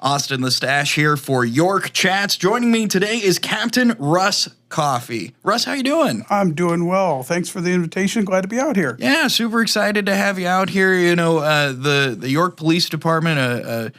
Austin the Stash here for York Chats. Joining me today is Captain Russ Coffey. Russ, how you doing? I'm doing well. Thanks for the invitation. Glad to be out here. Yeah, super excited to have you out here. You know, the York Police Department, a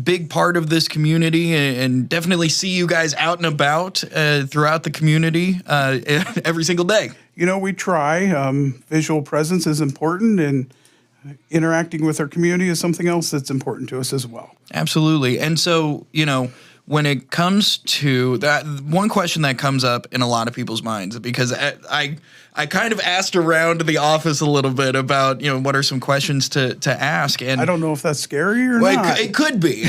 big part of this community, and definitely see you guys out and about throughout the community every single day. You know, we try. Visual presence is important, and interacting with our community is something else that's important to us as well. Absolutely. And so, you know, when it comes to that, one question that comes up in a lot of people's minds, because I kind of asked around the office a little bit about, you know, what are some questions to ask. And I don't know if that's scary or not. It could be.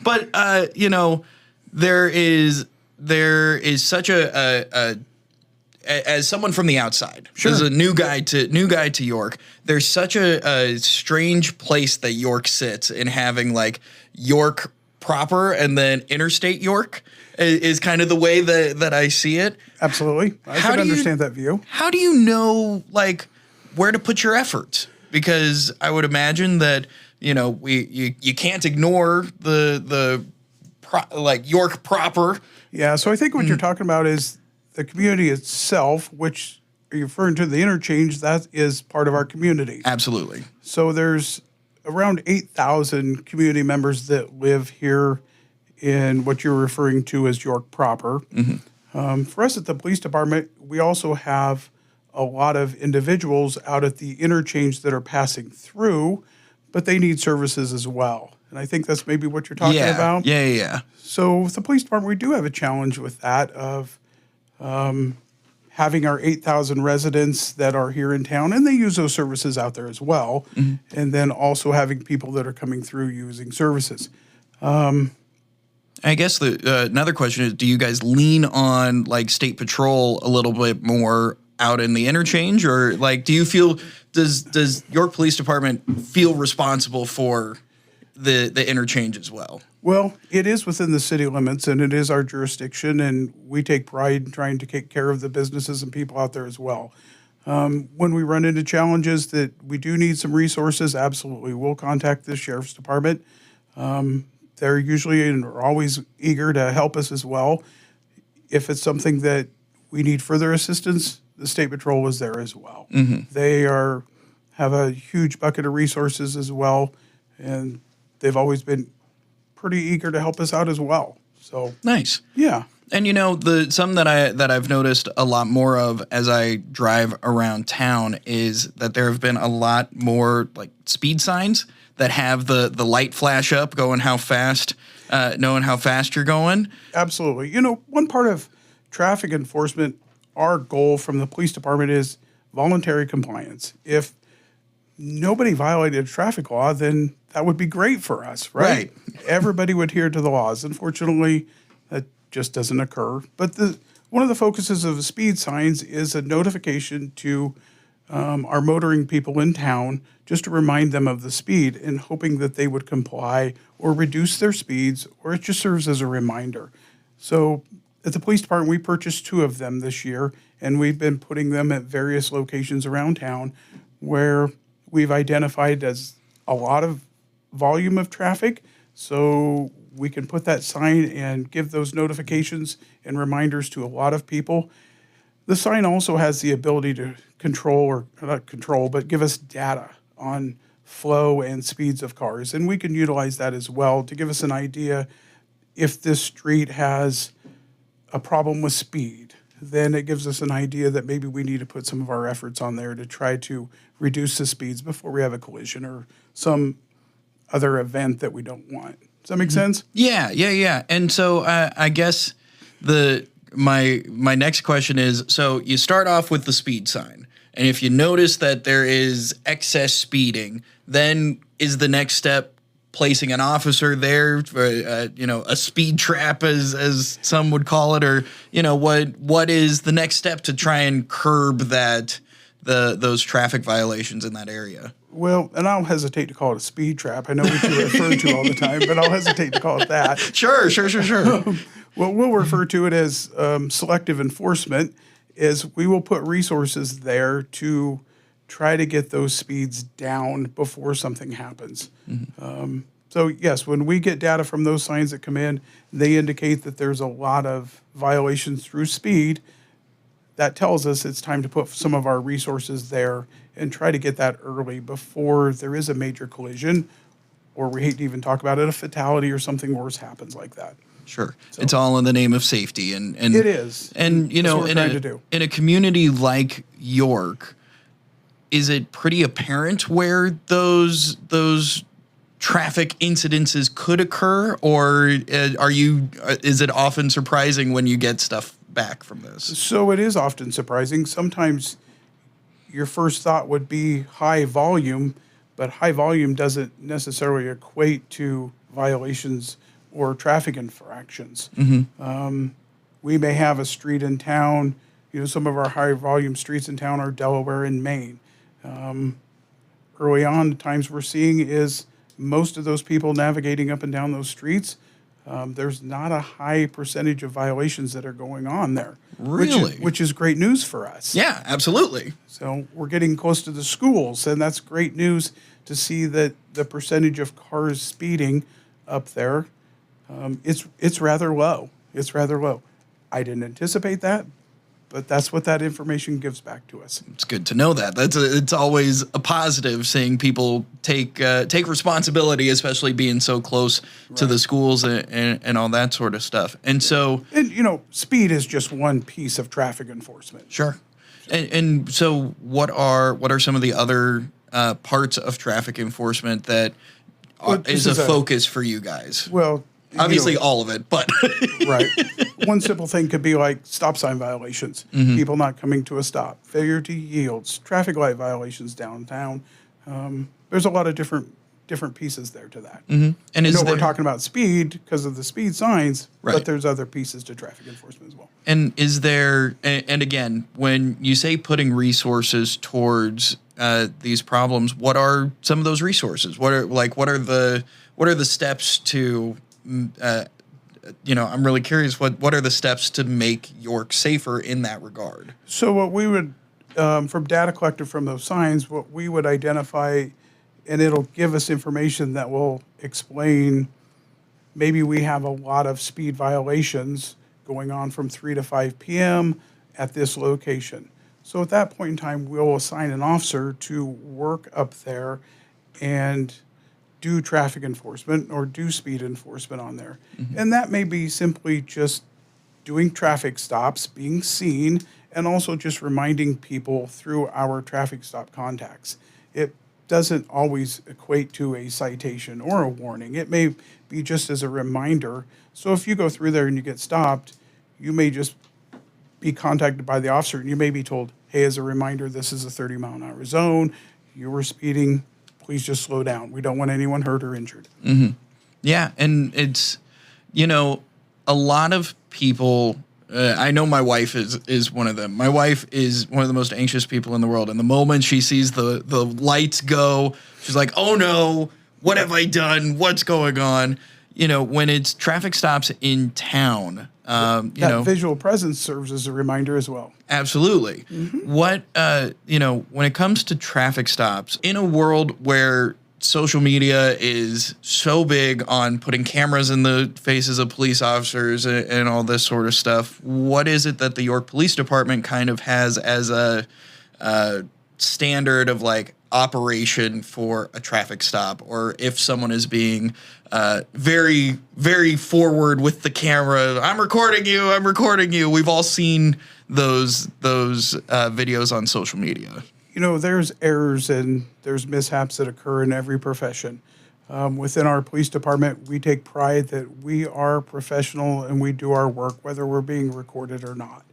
But, you know, there is such as someone from the outside, sure, as a new guy to York, there's such a strange place that York sits in having like York proper and then interstate York is kind of the way that I see it. Absolutely. I can understand that view. How do you know like where to put your efforts? Because I would imagine that, you know, you can't ignore the York proper. Yeah, so I think what you're talking about is the community itself, which are you referring to the interchange, that is part of our community. Absolutely. So there's around 8,000 community members that live here in what you're referring to as York proper. Mm-hmm. For us at the police department, we also have a lot of individuals out at the interchange that are passing through, but they need services as well. And I think that's maybe what you're talking about. Yeah. So with the police department, we do have a challenge with that of having our 8,000 residents that are here in town, and they use those services out there as well, mm-hmm, and then also having people that are coming through using services. I guess another question is, do you guys lean on like state patrol a little bit more out in the interchange, or like do you feel does York Police Department feel responsible for the interchange as well? Well, it is within the city limits, and it is our jurisdiction, and we take pride in trying to take care of the businesses and people out there as well. When we run into challenges that we do need some resources, absolutely, we'll contact the sheriff's department. They're usually and are always eager to help us as well. If it's something that we need further assistance, the State Patrol is there as well. Mm-hmm. They have a huge bucket of resources as well, and they've always been pretty eager to help us out as well. So nice. Yeah. And you know, some that I've noticed a lot more of as I drive around town is that there have been a lot more like speed signs that have the light flash up going how fast, knowing how fast you're going. Absolutely. You know, one part of traffic enforcement, our goal from the police department is voluntary compliance. If nobody violated a traffic law, then that would be great for us, right? Everybody would adhere to the laws. Unfortunately, that just doesn't occur. But one of the focuses of the speed signs is a notification to our motoring people in town just to remind them of the speed and hoping that they would comply or reduce their speeds, or it just serves as a reminder. So at the police department, we purchased 2 of them this year, and we've been putting them at various locations around town where we've identified as a lot of volume of traffic, so we can put that sign and give those notifications and reminders to a lot of people. The sign also has the ability to give us data on flow and speeds of cars, and we can utilize that as well to give us an idea if this street has a problem with speed. Then it gives us an idea that maybe we need to put some of our efforts on there to try to reduce the speeds before we have a collision or some other event that we don't want. Does that make sense? Yeah. And so I guess my next question is, so you start off with the speed sign, and if you notice that there is excess speeding, then is the next step placing an officer there, you know, a speed trap as some would call it, or you know, what is the next step to try and curb those traffic violations in that area? Well, and I'll hesitate to call it a speed trap. I know what you refer to all the time, but I'll hesitate to call it that. Sure. Well, we'll refer to it as selective enforcement, is we will put resources there to try to get those speeds down before something happens. Mm-hmm. So yes, when we get data from those signs that come in, they indicate that there's a lot of violations through speed. That tells us it's time to put some of our resources there and try to get that early before there is a major collision, or we hate to even talk about it, a fatality or something worse happens like that. Sure. It's all in the name of safety. And it is. And, you That's know, what we're trying to do. In a community like York, is it pretty apparent where those traffic incidences could occur, or is it often surprising when you get stuff back from this? So it is often surprising. Sometimes your first thought would be high volume, but high volume doesn't necessarily equate to violations or traffic infractions. We may have a street in town, some of our high volume streets in town are Delaware and Maine. Early on, the times we're seeing is most of those people navigating up and down those streets, there's not a high percentage of violations that are going on there. Really? Which is great news for us. Yeah, absolutely. So we're getting close to the schools, and that's great news to see that the percentage of cars speeding up there, it's rather low. It's rather low. I didn't anticipate that, but that's what that information gives back to us. It's good to know that. It's always a positive seeing people take responsibility, especially being so close to the schools and all that sort of stuff. And so, speed is just one piece of traffic enforcement. Sure. And so, what are some of the other parts of traffic enforcement that is a focus for you guys? Well, obviously all of it, but right. One simple thing could be like stop sign violations, people not coming to a stop, failure to yields, traffic light violations downtown. There's a lot of different pieces there to that. And we're talking about speed because of the speed signs, right, but there's other pieces to traffic enforcement as well. And is there, and again, when you say putting resources towards these problems, what are some of those resources? What are the steps to I'm really curious, what are the steps to make York safer in that regard? So what we would, from data collected from those signs, what we would identify, and it'll give us information that will explain maybe we have a lot of speed violations going on from 3 to 5 p.m. at this location. So at that point in time, we'll assign an officer to work up there and do traffic enforcement or do speed enforcement on there. And that may be simply just doing traffic stops, being seen, and also just reminding people through our traffic stop contacts. It doesn't always equate to a citation or a warning. It may be just as a reminder. So if you go through there and you get stopped, you may just be contacted by the officer and you may be told, hey, as a reminder, this is a 30-mile-an-hour zone. You were speeding. Please just slow down. We don't want anyone hurt or injured. Yeah, and it's, a lot of people, I know my wife is one of them. My wife is one of the most anxious people in the world. And the moment she sees the lights go, she's like, oh no, what have I done? What's going on? When it's traffic stops in town, that visual presence serves as a reminder as well. Absolutely. What, when it comes to traffic stops, in a world where social media is so big on putting cameras in the faces of police officers and all this sort of stuff, what is it that the York Police Department kind of has as a standard of like operation for a traffic stop, or if someone is being very, very forward with the camera, I'm recording you. We've all seen those videos on social media. There's errors and there's mishaps that occur in every profession. Within our police department, we take pride that we are professional and we do our work, whether we're being recorded or not.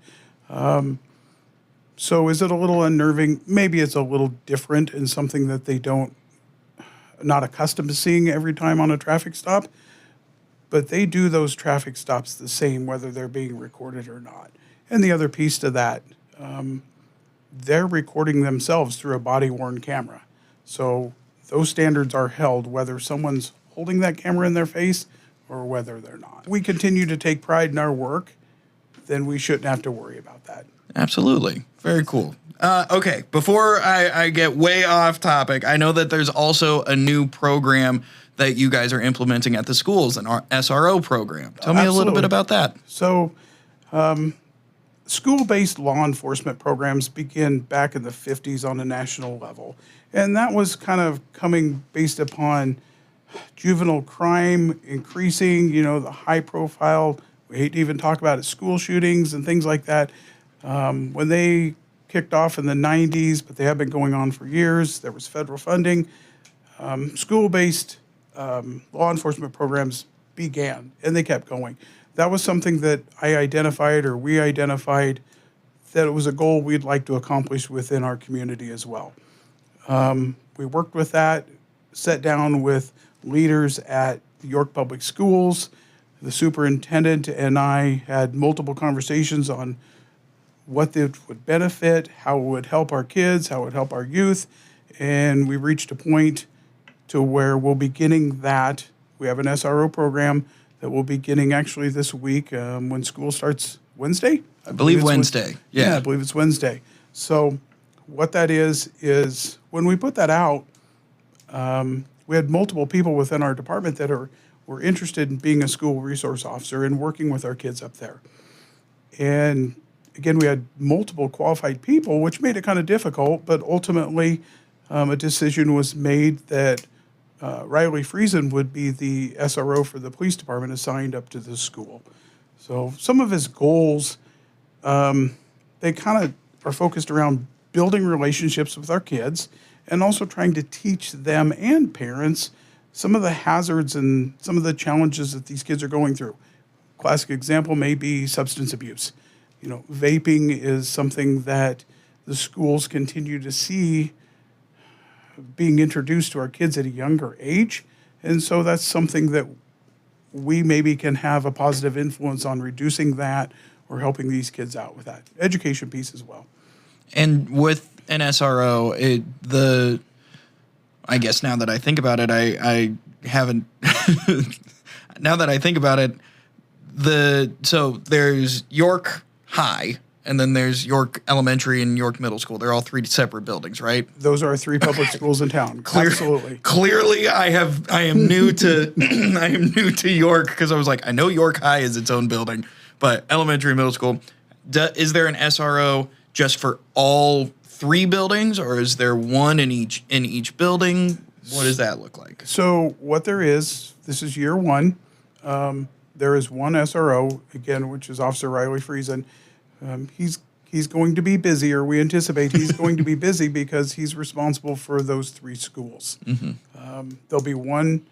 So is it a little unnerving? Maybe it's a little different and something that they not accustomed to seeing every time on a traffic stop, but they do those traffic stops the same, whether they're being recorded or not. And the other piece to that, they're recording themselves through a body-worn camera. So those standards are held whether someone's holding that camera in their face or whether they're not. We continue to take pride in our work, then we shouldn't have to worry about that. Absolutely. Very cool. Okay, before I get way off topic, I know that there's also a new program that you guys are implementing at the schools, an SRO program. Tell me a little bit about that. So, school-based law enforcement programs begin back in the 50s on a national level. And that was kind of coming based upon juvenile crime increasing, the high profile, we hate to even talk about it, school shootings and things like that. When they kicked off in the 90s, but they have been going on for years, there was federal funding. School-based law enforcement programs began, and they kept going. That was something that we identified that it was a goal we'd like to accomplish within our community as well. We worked with that, sat down with leaders at the York Public Schools. The superintendent and I had multiple conversations on what it would benefit, how it would help our kids, how it would help our youth, and we reached a point to where we'll be getting that. We have an SRO program that we'll be getting actually this week when school starts Wednesday? I believe Wednesday. Yeah, I believe it's Wednesday. So what that is when we put that out, we had multiple people within our department that were interested in being a school resource officer and working with our kids up there. And again, we had multiple qualified people, which made it kind of difficult, but ultimately a decision was made that Riley Friesen would be the SRO for the police department assigned up to the school. So some of his goals, they kind of are focused around building relationships with our kids and also trying to teach them and parents some of the hazards and some of the challenges that these kids are going through. Classic example may be substance abuse. Vaping is something that the schools continue to see being introduced to our kids at a younger age. And so that's something that we maybe can have a positive influence on reducing that or helping these kids out with that education piece as well. And with an SRO, I guess now that I think about it, I haven't. Now that I think about it, so there's York High, and then there's York Elementary and York Middle School. They're all three separate buildings, right? Those are 3 public schools in town. Absolutely. Clearly, I am new to I am new to York because I was like, I know York High is its own building, but elementary, middle school. Is there an SRO just for all 3 buildings, or is there one in each building? What does that look like? So what there is, this is year 1. There is one SRO, again, which is Officer Riley Friesen. He's going to be busy, or we anticipate he's going to be busy because he's responsible for those 3 schools. Mm-hmm. There'll be one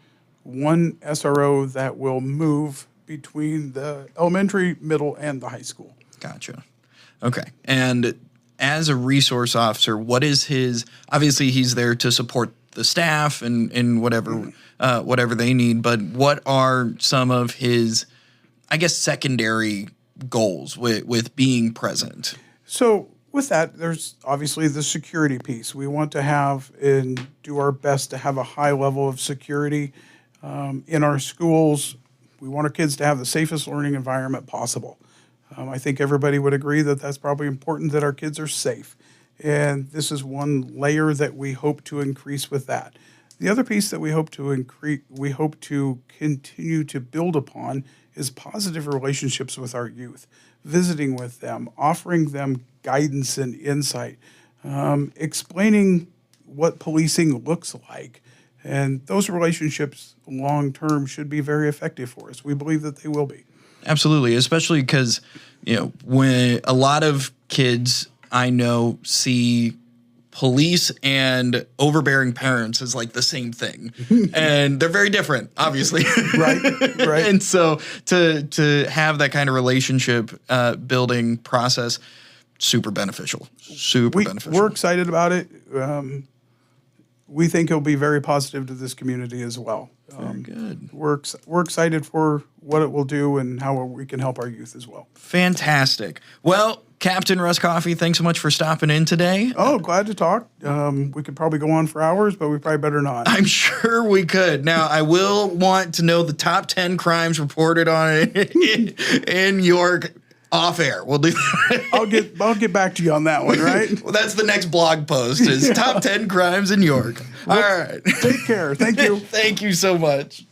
SRO that will move between the elementary, middle, and the high school. Gotcha. Okay. And as a resource officer, what is his? Obviously, he's there to support the staff and whatever whatever they need. But what are some of his, I guess, secondary goals with being present? So with that, there's obviously the security piece. We want to have and do our best to have a high level of security in our schools. We want our kids to have the safest learning environment possible. I think everybody would agree that that's probably important, that our kids are safe. And this is one layer that we hope to increase with that. The other piece that we hope to continue to build upon is positive relationships with our youth, visiting with them, offering them guidance and insight, explaining what policing looks like. And those relationships long-term should be very effective for us. We believe that they will be. Absolutely, especially because, when a lot of kids I know see police and overbearing parents as like the same thing, and they're very different, obviously. Right. And so to have that kind of relationship building process, super beneficial. We're excited about it. We think it'll be very positive to this community as well. Very good. We're excited for what it will do and how we can help our youth as well. Fantastic. Well, Captain Russ Coffey, thanks so much for stopping in today. Oh, glad to talk. We could probably go on for hours, but we probably better not. I'm sure we could. Now, I will want to know the top 10 crimes reported on in York Off air. We'll do that. I'll get back to you on that one, right? Well, that's the next blog post is top 10 crimes in York. All right. Take care. Thank you. Thank you so much.